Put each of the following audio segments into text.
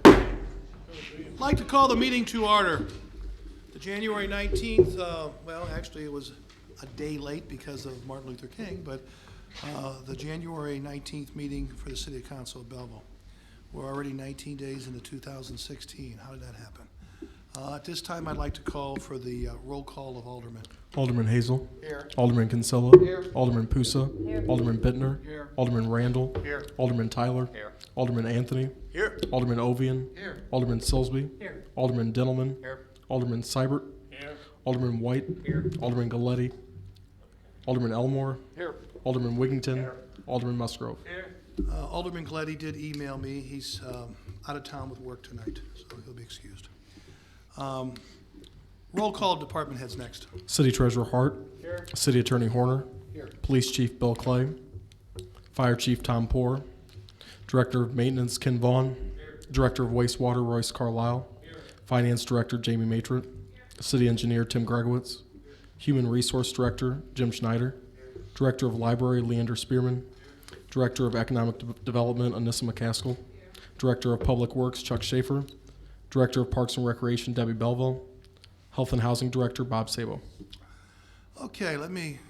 I'd like to call the meeting to order. The January 19th, well, actually it was a day late because of Martin Luther King, but the January 19th meeting for the City Council of Belleville. We're already 19 days into 2016. How did that happen? At this time, I'd like to call for the roll call of aldermen. Alderman Hazel. Here. Alderman Kinsella. Here. Alderman Pusa. Here. Alderman Bittner. Here. Alderman Randall. Here. Alderman Tyler. Here. Alderman Anthony. Here. Alderman Ovian. Here. Alderman Silsby. Here. Alderman Dintelman. Here. Alderman Seibert. Here. Alderman White. Here. Alderman Galletti. Alderman Elmore. Here. Alderman Wigington. Alderman Musgrove. Here. Alderman Gleddy did email me. He's out of town with work tonight, so he'll be excused. Roll call of department heads next. City Treasurer Hart. Here. City Attorney Horner. Here. Police Chief Bill Clay. Fire Chief Tom Poor. Director of Maintenance Ken Vaughn. Director of Wastewater Royce Carlisle. Finance Director Jamie Matrit. City Engineer Tim Gregowitz. Human Resource Director Jim Schneider. Director of Library Leander Spearman. Director of Economic Development Anissa McCaskill. Director of Public Works Chuck Schaefer. Director of Parks and Recreation Debbie Belleville. Health and Housing Director Bob Sabo. Okay, let me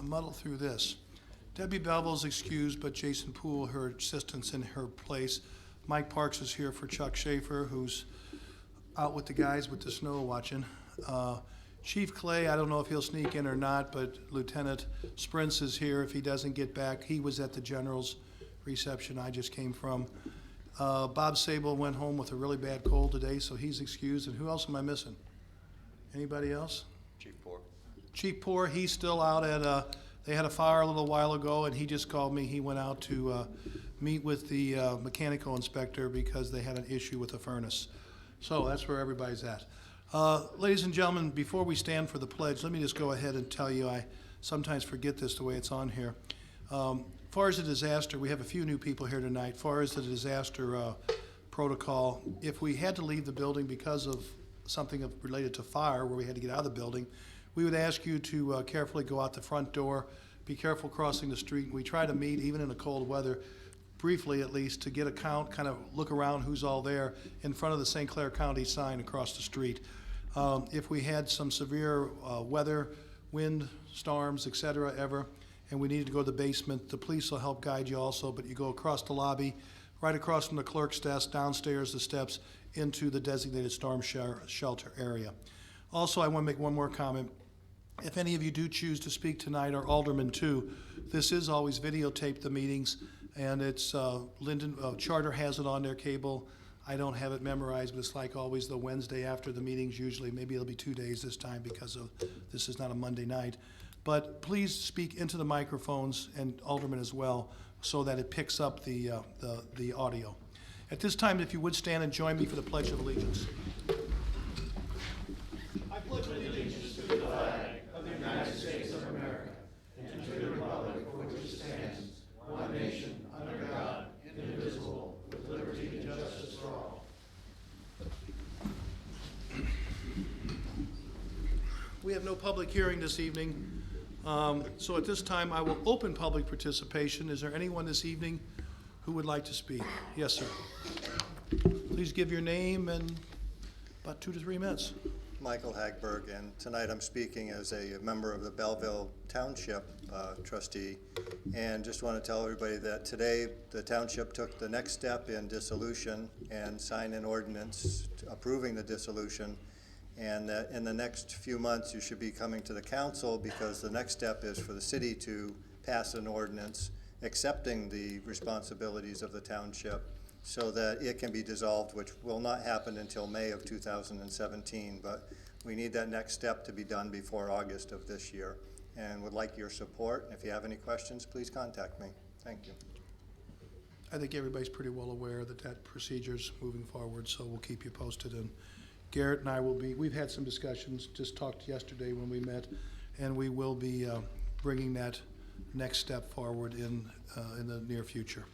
muddle through this. Debbie Belleville's excused, but Jason Poole, her assistant's in her place. Mike Parks is here for Chuck Schaefer, who's out with the guys with the snow watching. Chief Clay, I don't know if he'll sneak in or not, but Lieutenant Sprints is here if he doesn't get back. He was at the General's reception I just came from. Bob Sabo went home with a really bad cold today, so he's excused. And who else am I missing? Anybody else? Chief Poor. Chief Poor, he's still out at, they had a fire a little while ago, and he just called me. He went out to meet with the mechanical inspector because they had an issue with the furnace. So that's where everybody's at. Ladies and gentlemen, before we stand for the pledge, let me just go ahead and tell you, I sometimes forget this the way it's on here. As far as the disaster, we have a few new people here tonight. As far as the disaster protocol, if we had to leave the building because of something related to fire where we had to get out of the building, we would ask you to carefully go out the front door, be careful crossing the street. We try to meet, even in the cold weather, briefly at least, to get a count, kind of look around who's all there in front of the St. Clair County sign across the street. If we had some severe weather, wind, storms, et cetera, ever, and we needed to go to the basement, the police will help guide you also, but you go across the lobby, right across from the clerk's desk, downstairs the steps, into the designated storm shelter area. Also, I want to make one more comment. If any of you do choose to speak tonight, or aldermen too, this is always videotaped, the meetings, and it's Linden Charter has it on their cable. I don't have it memorized, but it's like always the Wednesday after the meetings usually. Maybe it'll be 2 days this time because of this is not a Monday night. But please speak into the microphones, and aldermen as well, so that it picks up the audio. At this time, if you would stand and join me for the Pledge of Allegiance. I pledge allegiance to the flag of the United States of America and to the republic for which it stands, one nation, under God, indivisible, with liberty and justice for all. We have no public hearing this evening, so at this time I will open public participation. Is there anyone this evening who would like to speak? Yes, sir. Please give your name and about 2 to 3 minutes. Michael Hagberg, and tonight I'm speaking as a member of the Belleville Township trustee, and just want to tell everybody that today the township took the next step in dissolution and signed an ordinance approving the dissolution, and that in the next few months you should be coming to the council because the next step is for the city to pass an ordinance accepting the responsibilities of the township so that it can be dissolved, which will not happen until May of 2017. But we need that next step to be done before August of this year, and would like your support. If you have any questions, please contact me. Thank you. I think everybody's pretty well aware that that procedure's moving forward, so we'll keep you posted. And Garrett and I will be, we've had some discussions, just talked yesterday when we met, and we will be bringing that next step forward in the near future.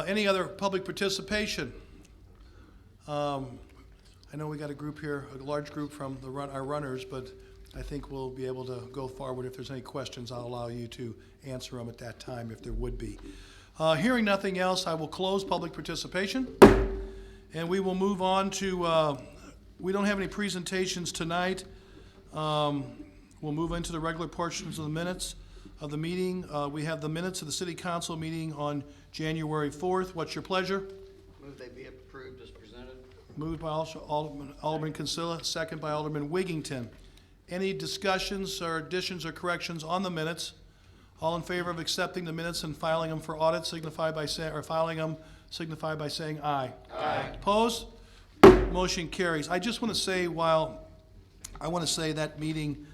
Any other public participation? I know we got a group here, a large group from our runners, but I think we'll be able to go forward. If there's any questions, I'll allow you to answer them at that time if there would be. Hearing nothing else, I will close public participation. And we will move on to, we don't have any presentations tonight. We'll move into the regular portions of the minutes of the meeting. We have the minutes of the city council meeting on January 4th. What's your pleasure? Move they be approved as presented. Moved by Alderman Consilla, second by Alderman Wiggington. Any discussions or additions or corrections on the minutes? All in favor of accepting the minutes and filing them for audit signify by saying, or filing them signify by saying aye. Aye. Opposed? Motion carries. I just want to say, that meeting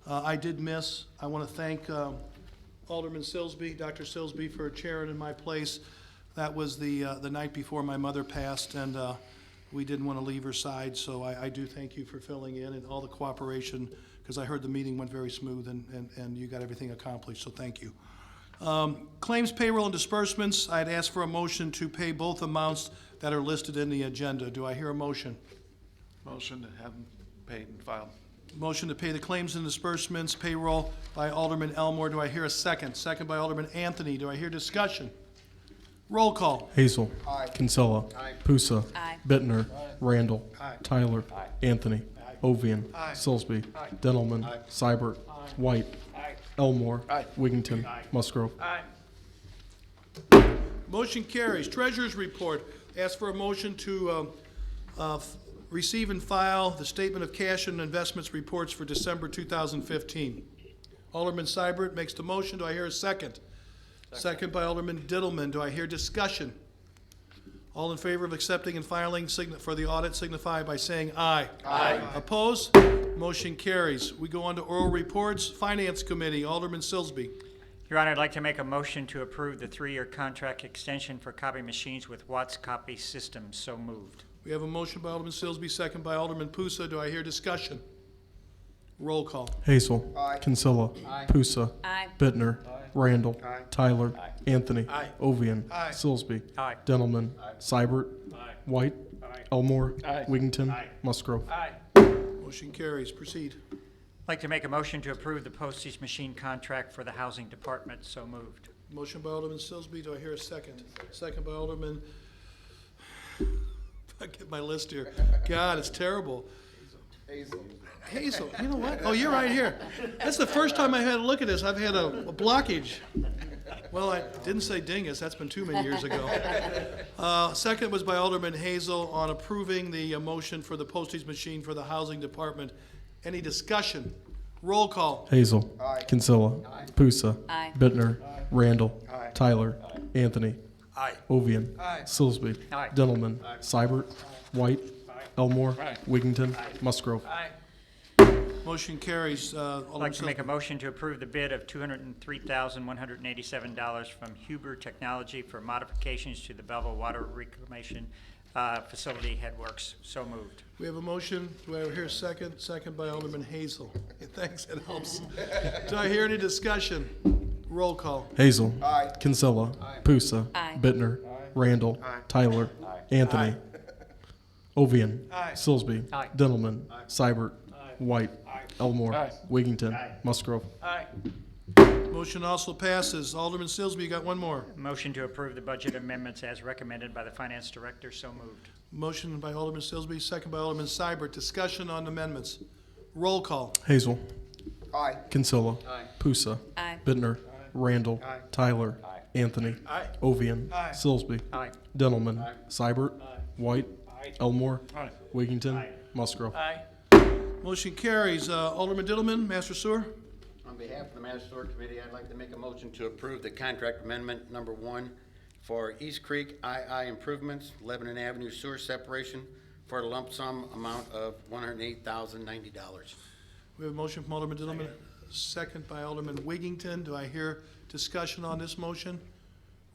I did miss. I want to thank Alderman Silsby, Dr. Silsby, for chairing in my place. That was the night before my mother passed, and we didn't want to leave her side, so I do thank you for filling in and all the cooperation, because I heard the meeting went very smooth and you got everything accomplished, so thank you. Claims, payroll, and disbursements, I'd ask for a motion to pay both amounts that are listed in the agenda. Do I hear a motion? Motion to have them paid and filed. Motion to pay the claims and disbursements, payroll by Alderman Elmore. Do I hear a second? Second by Alderman Anthony. Do I hear discussion? Roll call. Hazel. Aye. Kinsella. Aye. Pusa. Aye. Bittner. Randall. Tyler. Anthony. Ovian. Aye. Silsby. Dentelman. Seibert. White. Elmore. Wiggington. Musgrove. Motion carries. Treasurer's report. Ask for a motion to receive and file the statement of cash and investments reports for December 2015. Alderman Seibert makes the motion. Do I hear a second? Second by Alderman Dittelman. Do I hear discussion? All in favor of accepting and filing for the audit signify by saying aye. Aye. Opposed? Motion carries. We go on to oral reports. Finance Committee, Alderman Silsby. Your Honor, I'd like to make a motion to approve the 3-year contract extension for copy machines with Watts Copy Systems. So moved. We have a motion by Alderman Silsby, second by Alderman Pusa. Do I hear discussion? Roll call. Hazel. Kinsella. Pusa. Aye. Bittner. Randall. Tyler. Anthony. Ovian. Silsby. Aye. Dentelman. Seibert. White. Elmore. Wiggington. Musgrove. Motion carries. Proceed. I'd like to make a motion to approve the postage machine contract for the Housing Department. So moved. Motion by Alderman Silsby. Do I hear a second? Second by Alderman. I get my list here. God, it's terrible. Hazel. You know what? Oh, you're right here. That's the first time I had to look at this. I've had a blockage. Well, I didn't say dingus. That's been too many years ago. Second was by Alderman Hazel on approving the motion for the postage machine for the Housing Department. Any discussion? Roll call. Hazel. Kinsella. Pusa. Aye. Bittner. Randall. Tyler. Anthony. Ovian. Silsby. Aye. Dentelman. Seibert. White. Elmore. Wiggington. Musgrove. Motion carries. I'd Alderman like to make a Silsby. motion to approve the bid of $203,187 from Huber Technology for modifications to the Belleville Water Reclamation Facility Headworks. So moved. We have a motion. Do I hear a second? Second by Alderman Hazel. Thanks, it helps. Do I hear any discussion? Roll call. Hazel. Kinsella. Pusa. Aye. Bittner. Randall. Tyler. Anthony. Ovian. Silsby. Aye. Dentelman. Seibert. White. Elmore. Wiggington. Musgrove. Motion also passes. Alderman Silsby, you got one more. Motion to approve the budget amendments as recommended by the Finance Director. So moved. Motion by Alderman Silsby, second by Alderman Seibert. Discussion on amendments. Roll call. Hazel. Kinsella. Pusa. Aye. Bittner. Randall. Tyler. Anthony. Ovian. Silsby. Aye. Dentelman. Seibert. White. Elmore. Wiggington. Musgrove. Motion carries. Alderman Dittelman, Master Sewer. On behalf of the Master Sewer Committee, I'd like to make a motion to approve the contract amendment number 1 for East Creek II improvements, Lebanon Avenue sewer separation for a lump sum amount of $108,090. We have a motion from Alderman Dittelman, second by Alderman Wiggington. Do I hear discussion on this motion?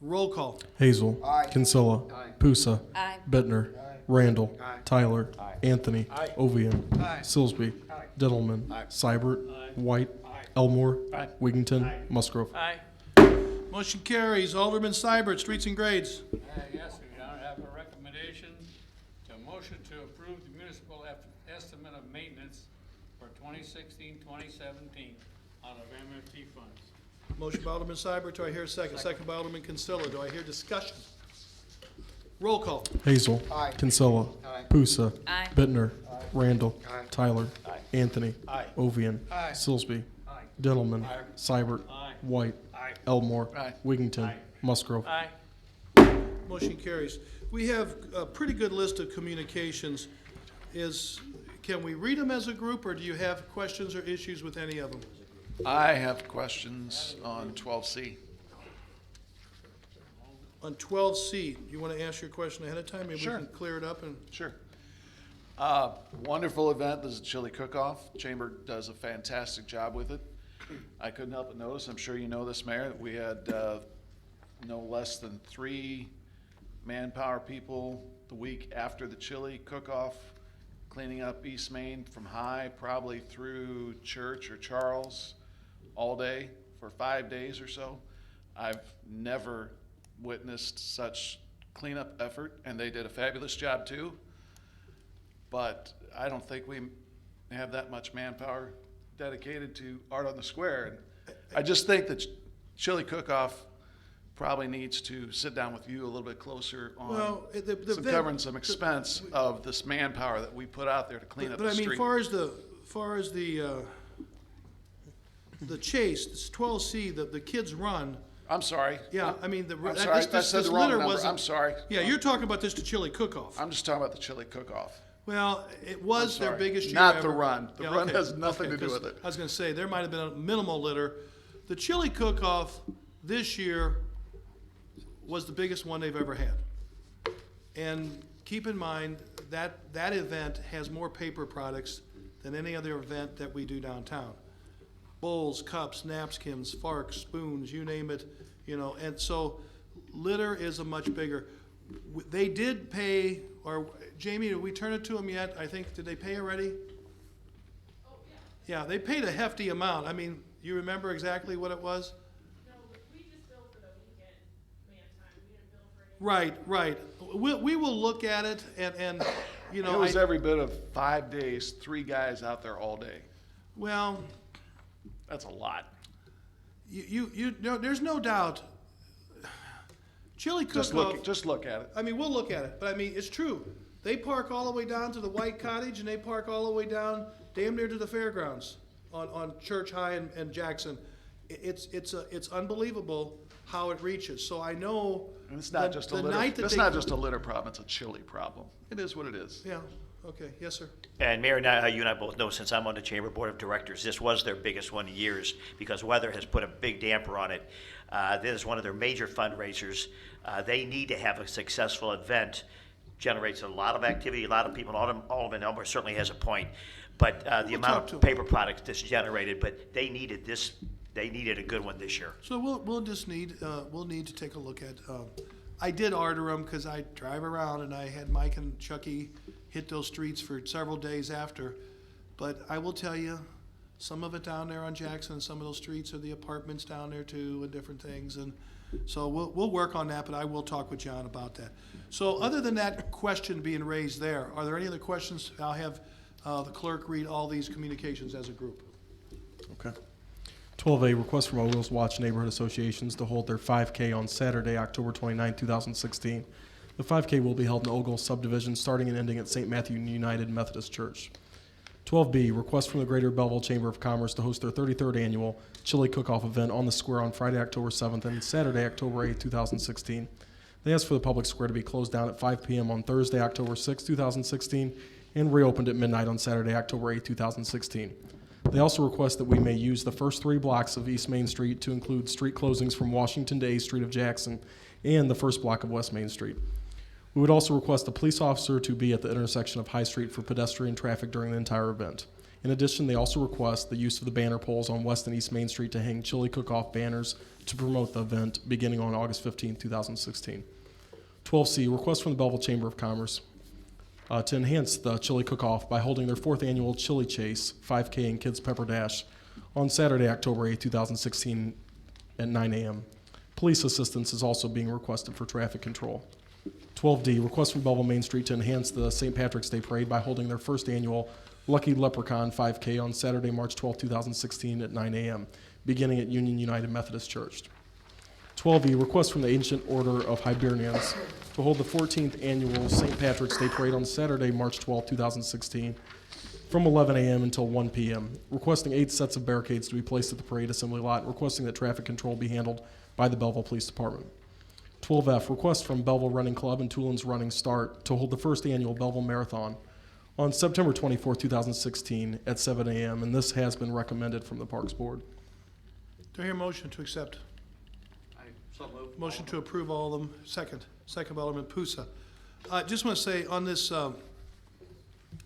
Roll call. Hazel. Kinsella. Pusa. Aye. Bittner. Randall. Tyler. Anthony. Ovian. Silsby. Dentelman. Seibert. White. Elmore. Wiggington. Musgrove. Motion carries. Alderman Seibert, Streets and Grades. Yes, Your Honor, I have a recommendation to motion to approve the municipal estimate of maintenance for 2016-2017 out of MFT funds. Motion by Alderman Seibert, do I hear a second? Second by Alderman Consilla, do I hear discussion? Roll call. Hazel. Kinsella. Pusa. Aye. Bittner. Randall. Tyler. Anthony. Ovian. Silsby. Dentelman. Seibert. White. Elmore. Wiggington. Musgrove. Motion carries. We have a pretty good list of communications. Can we read them as a group, or do you have questions or issues with any of them? I have questions on 12C. On 12C, you want to ask your question ahead of time? Maybe Sure. we can clear it up and, Sure. Wonderful event. This is Chili Cook-Off. Chamber does a fantastic job with it. I couldn't help but notice, I'm sure you know this, Mayor, that we had no less than 3 manpower people the week after the Chili Cook-Off, cleaning up East Main from High probably through Church or Charles all day for 5 days or so. I've never witnessed such cleanup effort, and they did a fabulous job too. But I don't think we have that much manpower dedicated to Art on the Square. And I just think that Chili Cook-Off probably needs to sit down with you a little bit closer on well, covering some expense of this manpower that we put out there to clean up But the I mean, street. far as the chase, this 12C, the kids run, I'm sorry. yeah, I mean, I'm sorry, I said the wrong litter number. wasn't. I'm sorry. Yeah, you're talking about this to Chili Cook-Off. I'm just talking about the Chili Cook-Off. Well, it was I'm their sorry. biggest year Not ever. the run. The Yeah, run okay. has nothing to do 'cause with it. I was gonna say, there might have been a minimal litter. The Chili Cook-Off this year was the biggest one they've ever had. And keep in mind, that event has more paper products than any other event that we do downtown. Bowls, cups, napkins, forks, spoons, you name it, and so litter is a much bigger. They did pay, or Jamie, did we turn it to them yet? I think, did they pay already? Oh, yeah. Yeah, they paid a hefty amount. I mean, you remember exactly what it was? No, we just billed for the weekend man time. We didn't bill for any. Right. We will look at it and It was every bit of 5 days, 3 guys out there all day. well, That's a lot. you know, there's no doubt. Chili Cook-Off. Just look at it. I mean, we'll look at it, but I mean, it's true. They park all the way down to the White Cottage, and they park all the way down damn near to the fairgrounds on Church High and Jackson. It's unbelievable how it reaches. So I know. And it's not just a litter. It's not just a litter problem. It's a chili problem. It is what it is. Yeah. Okay. Yes, sir. And Mayor, now you and I both know, since I'm on the Chamber Board of Directors, this was their biggest one in years because weather has put a big damper on it. This is one of their major fundraisers. They need to have a successful event. Generates a lot of activity, a lot of people. Alderman Elmer certainly has a point. But the We'll amount talk to of 'em. paper products this generated, but they needed this. They needed a good one this year. So we'll just need to take a look at. I did order them because I drive around and I had Mike and Chucky hit those streets for several days after. But I will tell you, some of it down there on Jackson, some of those streets are the apartments down there too, and different things. And so we'll work on that. But I will talk with John about that. So other than that question being raised there, are there any other questions? I'll have the clerk read all these communications as a group. Okay. 12A, request from Ogles Watch Neighborhood Associations to hold their 5K on Saturday, October 29, 2016. The 5K will be held in Ogles subdivision, starting and ending at St. Matthew United Methodist Church. 12B, request from the Greater Belleville Chamber of Commerce to host their 33rd annual Chili Cook-Off event on the square on Friday, October 7th and Saturday, October 8, 2016. They asked for the public square to be closed down at 5 p.m. on Thursday, October 6, 2016, and reopened at midnight on Saturday, October 8, 2016. They also request that we may use the first 3 blocks of East Main Street to include street closings from Washington to A Street of Jackson and the first block of West Main Street. We would also request a police officer to be at the intersection of High Street for pedestrian traffic during the entire event. In addition, they also request the use of the banner poles on West and East Main Street to hang Chili Cook-Off banners to promote the event beginning on August 15, 2016. 12C, request from the Belleville Chamber of Commerce to enhance the Chili Cook-Off by holding their 4th annual Chili Chase 5K and Kids Pepper Dash on Saturday, October 8, 2016 at 9 a.m. Police assistance is also being requested for traffic control. 12D, request from Belleville Main Street to enhance the St. Patrick's Day Parade by holding their 1st annual Lucky Leprechaun 5K on Saturday, March 12, 2016 at 9 a.m. beginning at Union United Methodist Church. 12E, request from the Ancient Order of Hibernians to hold the 14th Annual St. Patrick's Day Parade on Saturday, March 12, 2016, from 11 a.m. until 1 p.m., requesting 8 sets of barricades to be placed at the parade assembly lot, and requesting that traffic control be handled by the Belleville Police Department. 12F, request from Belleville Running Club and Tulin's Running Start to hold the first annual Belleville Marathon on September 24, 2016 at 7 a.m., and this has been recommended from the Parks Board. Do I hear a motion to accept? Motion to approve all of them, second. Second by Alderman Pusa. I just want to say on this,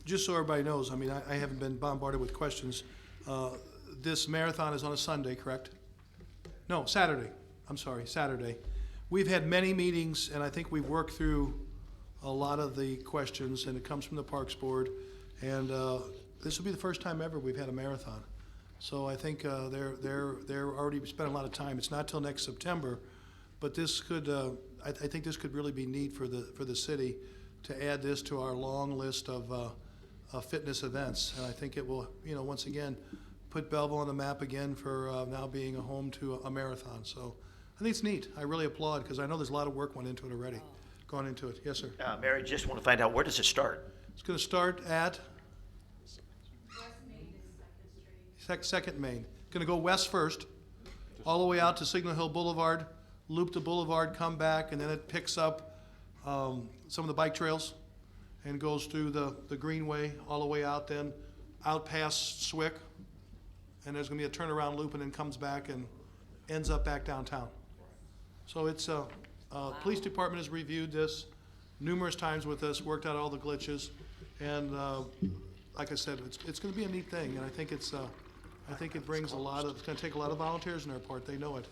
just so everybody knows, I mean, I haven't been bombarded with questions. This marathon is on a Sunday, correct? No, Saturday. I'm sorry, Saturday. We've had many meetings, and I think we've worked through a lot of the questions, and it comes from the Parks Board. And this will be the first time ever we've had a marathon. So I think they're already spending a lot of time. It's not till next September, but this could, I think this could really be neat for the city to add this to our long list of fitness events. And I think it will, once again, put Belleville on the map again for now being a home to a marathon. So I think it's neat. I really applaud, because I know there's a lot of work went into it already, gone into it. Yes, sir. Mary, just want to find out, where does it start? It's going to start at Second Main. Going to go west first, all the way out to Signal Hill Boulevard, loop the boulevard, come back, and then it picks up some of the bike trails and goes through the Greenway all the way out, then out past Swick, and there's going to be a turnaround loop, and then comes back and ends up back downtown. So it's police department has reviewed this numerous times with us, worked out all the glitches, and like I said, it's going to be a neat thing, and I think I think it brings it's going to take a lot of volunteers on their part. They know it,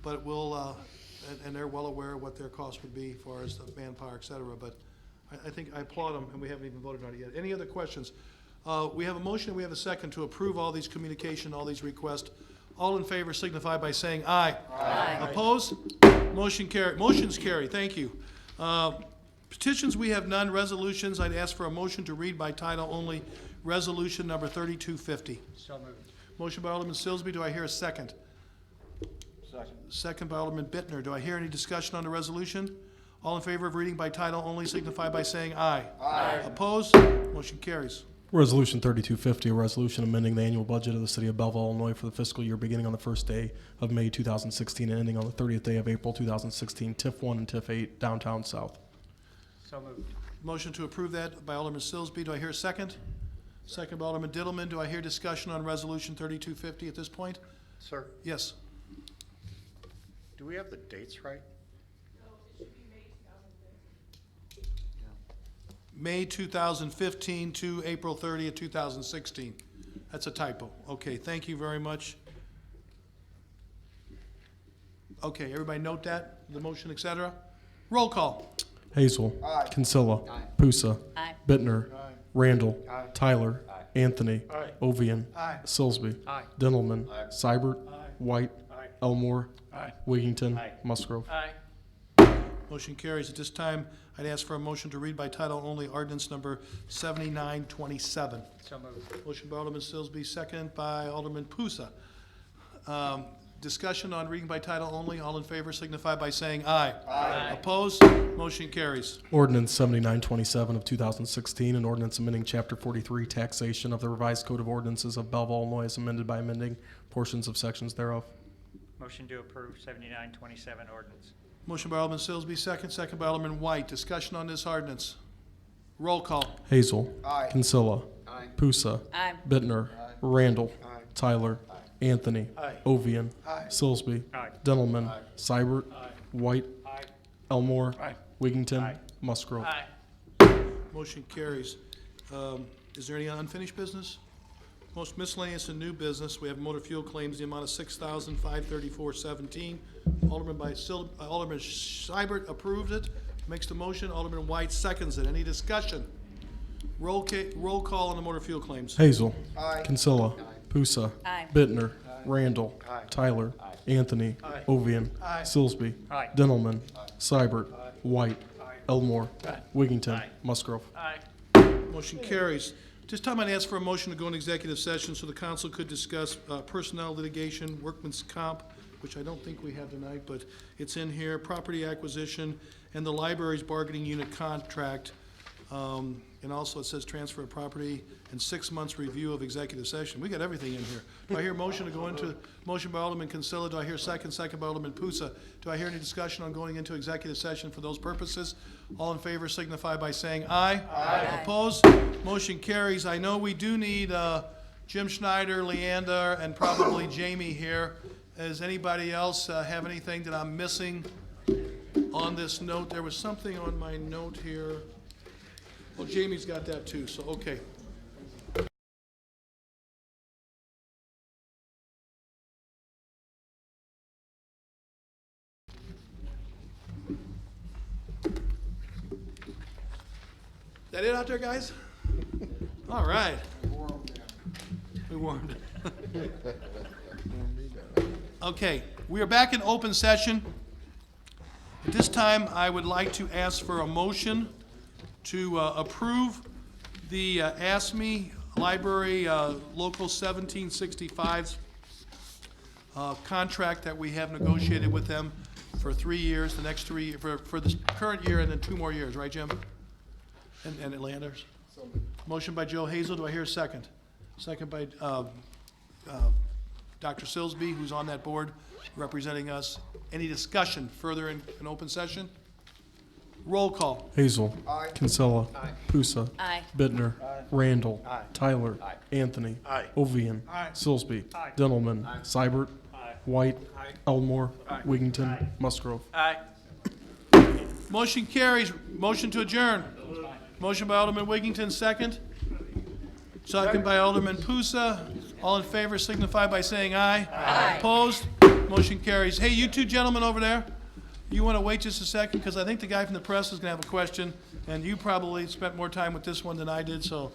but it will, and they're well aware of what their cost would be as far as the manpower, et cetera. But I think I applaud them, and we haven't even voted on it yet. Any other questions? We have a motion, we have a second to approve all these communication, all these requests. All in favor signify by saying aye. Aye. Opposed? Motion's carried. Thank you. Petitions, we have none. Resolutions, I'd ask for a motion to read by title only. Resolution number 3250. So moved. Motion by Alderman Silsby. Do I hear a second? Second. Second by Alderman Bittner. Do I hear any discussion on the resolution? All in favor of reading by title only signify by saying aye. Aye. Opposed? Motion carries. Resolution 3250, a resolution amending the annual budget of the City of Belleville, Illinois for the fiscal year beginning on the first day of May 2016 and ending on the 30th day of April 2016, TIF 1 and TIF 8, downtown south. So moved. Motion to approve that by Alderman Silsby. Do I hear a second? Second by Alderman Diddleman. Do I hear discussion on Resolution 3250 at this point? Sir, Yes. do we have the dates right? No, it should be May 2015. May 2015 to April 30th, 2016. That's a typo. Okay, thank you very much. Okay, everybody note that, the motion, et cetera. Roll call. Hazel. Kinsella. Pusa. Bittner. Randall. Tyler. Anthony. Ovian. Silsby. Dintelman. Seibert. White. Elmore. Wiggington. Musgrove. Motion carries. At this time, I'd ask for a motion to read by title only ordinance number 7927. So moved. Motion by Alderman Silsby, second by Alderman Pusa. Discussion on reading by title only. All in favor signify by saying aye. Aye. Opposed? Motion carries. Ordinance 7927 of 2016, an ordinance amending Chapter 43, taxation of the revised Code of Ordinances of Belleville, Illinois, as amended by amending portions of sections thereof. Motion to approve 7927 ordinance. Motion by Alderman Silsby, second by Alderman White. Discussion on this ordinance. Roll call. Hazel. Kinsella. Pusa. Bittner. Randall. Tyler. Anthony. Ovian. Silsby. Dintelman. Seibert. White. Elmore. Wiggington. Musgrove. Motion carries. Is there any unfinished business? Most miscellaneous and new business, we have motor fuel claims, the amount of $6,534.17. Alderman Seibert approved it, makes the motion. Alderman White seconds it. Any discussion? Roll call on the motor fuel claims. Hazel. Kinsella. Pusa. Bittner. Randall. Tyler. Anthony. Ovian. Silsby. Dintelman. Seibert. White. Elmore. Wiggington. Musgrove. Motion carries. This time I'd ask for a motion to go into executive session so the council could discuss personnel litigation, workman's comp, which I don't think we have tonight, but it's in here, property acquisition, and the library's bargaining unit contract. And also it says transfer of property and 6 months review of executive session. We got everything in here. Do I hear a motion to go into, motion by Alderman Kinsella, do I hear second by Alderman Pusa? Do I hear any discussion on going into executive session for those purposes? All in favor signify by saying aye. Aye. Opposed? Motion carries. I know we do need Jim Schneider, Leander, and probably Jamie here. Does anybody else have anything that I'm missing on this note? There was something on my note here. Well, Jamie's got that too, so, okay. That it out there, guys? All right. We warmed it. Okay, we are back in open session. At this time, I would like to ask for a motion to approve the ASME Library Local 1765's contract that we have negotiated with them for 3 years, the next 3, for this current year and then 2 more years, right, Jim? And Landers? Motion by Joe Hazel, do I hear a second? Second by Dr. Silsby, who's on that board representing us. Any discussion further in open session? Roll call. Hazel. Kinsella. Pusa. Aye. Bittner. Randall. Tyler. Anthony. Ovian. Silsby. Dendelman. Seibert. White. Elmore. Wiggington. Musgrove. Motion carries. Motion to adjourn. Motion by Alderman Wiggington, second. Second by Alderman Pusa. All in favor signify by saying aye. Aye. Opposed? Motion carries. Hey, you two gentlemen over there, you want to wait just a second? Because I think the guy from the press is going to have a question, and you probably spent more time with this one than I did, so